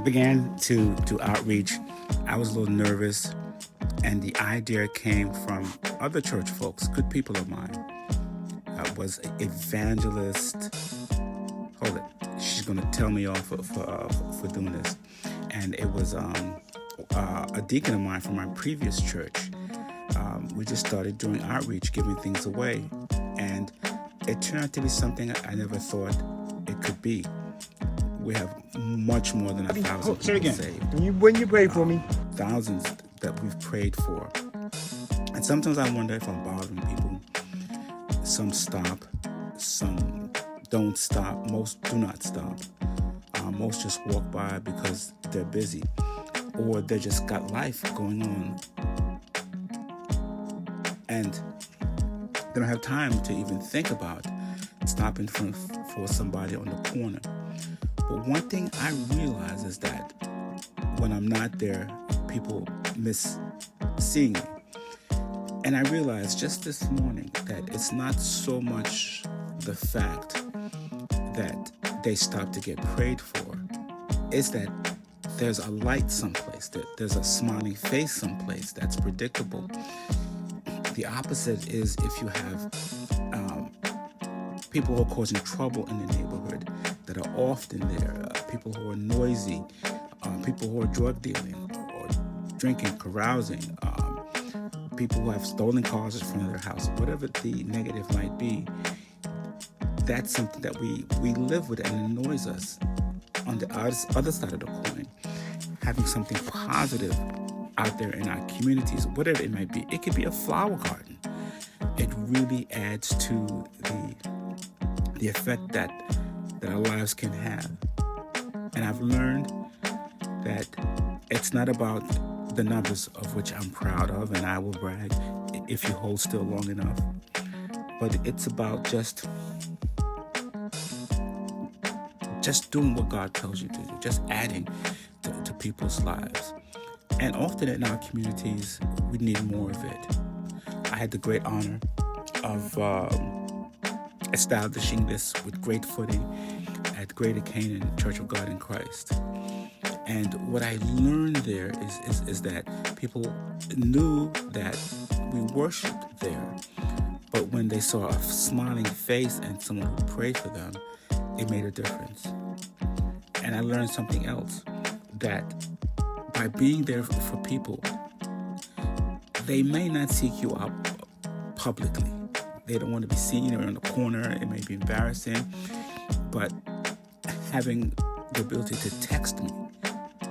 began to do outreach. I was a little nervous, and the idea came from other church folks, good people of mine. I was an evangelist. Hold it. She's going to tell me off for doing this. And it was a deacon of mine from my previous church. We just started doing outreach, giving things away. And it turned out to be something I never thought it could be. We have much more than 1,000 people saved. When you pray for me, thousands that we've prayed for. And sometimes I wonder if I'm bothering people. Some stop, some don't stop, most do not stop. Most just walk by because they're busy or they just got life going on and they don't have time to even think about stopping for somebody on the corner. But one thing I realize is that when I'm not there, people miss seeing me. And I realized just this morning that it's not so much the fact that they stop to get prayed for. It's that there's a light someplace, that there's a smiling face someplace that's predictable. The opposite is if you have people who are causing trouble in the neighborhood that are often there, people who are noisy, people who are drug dealing or drinking, carousing, people who have stolen cars in front of their house, whatever the negative might be. That's something that we live with and annoys us. On the other side of the coin, having something positive out there in our communities, whatever it might be, it could be a flower garden. It really adds to the effect that our lives can have. And I've learned that it's not about the numbers, of which I'm proud of, and I will brag if you hold still long enough. But it's about just doing what God tells you to do, just adding to people's lives. And often in our communities, we need more of it. I had the great honor of establishing this with great footing at Greater Canaan Church of God in Christ. And what I learned there is that people knew that we worshiped there, but when they saw a smiling face and someone who prayed for them, it made a difference. And I learned something else, that by being there for people, they may not seek you out publicly. They don't want to be seen or in the corner. It may be embarrassing, but having the ability to text me,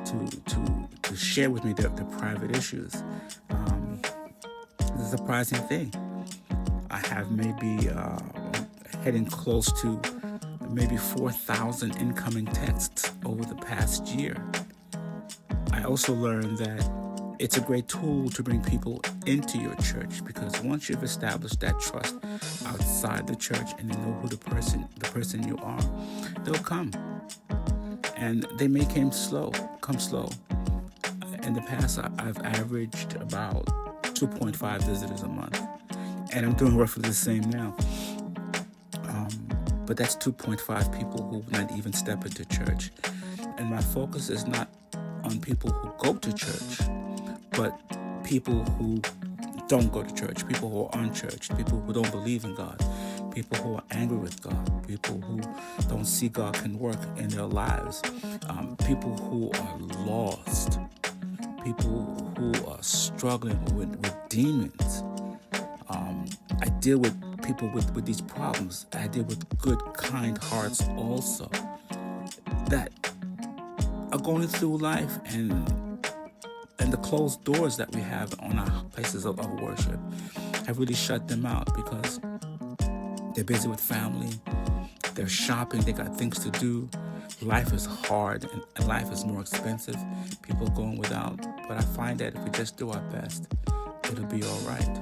to share with me their private issues, is a surprising thing. I have maybe heading close to maybe 4,000 incoming texts over the past year. I also learned that it's a great tool to bring people into your church, because once you've established that trust outside the church and they know who the person you are, they'll come. And they may come slow. In the past, I've averaged about 2.5 visitors a month, and I'm doing roughly the same now. But that's 2.5 people who not even step into church. And my focus is not on people who go to church, but people who don't go to church, people who are unchurched, people who don't believe in God, people who are angry with God, people who don't see God can work in their lives, people who are lost, people who are struggling with demons. I deal with people with these problems. I deal with good, kind hearts also that are going through life, and the closed doors that we have on our places of worship have really shut them out because they're busy with family, they're shopping, they got things to do. Life is hard and life is more expensive. People are going without. But I find that if we just do our best, it'll be all right.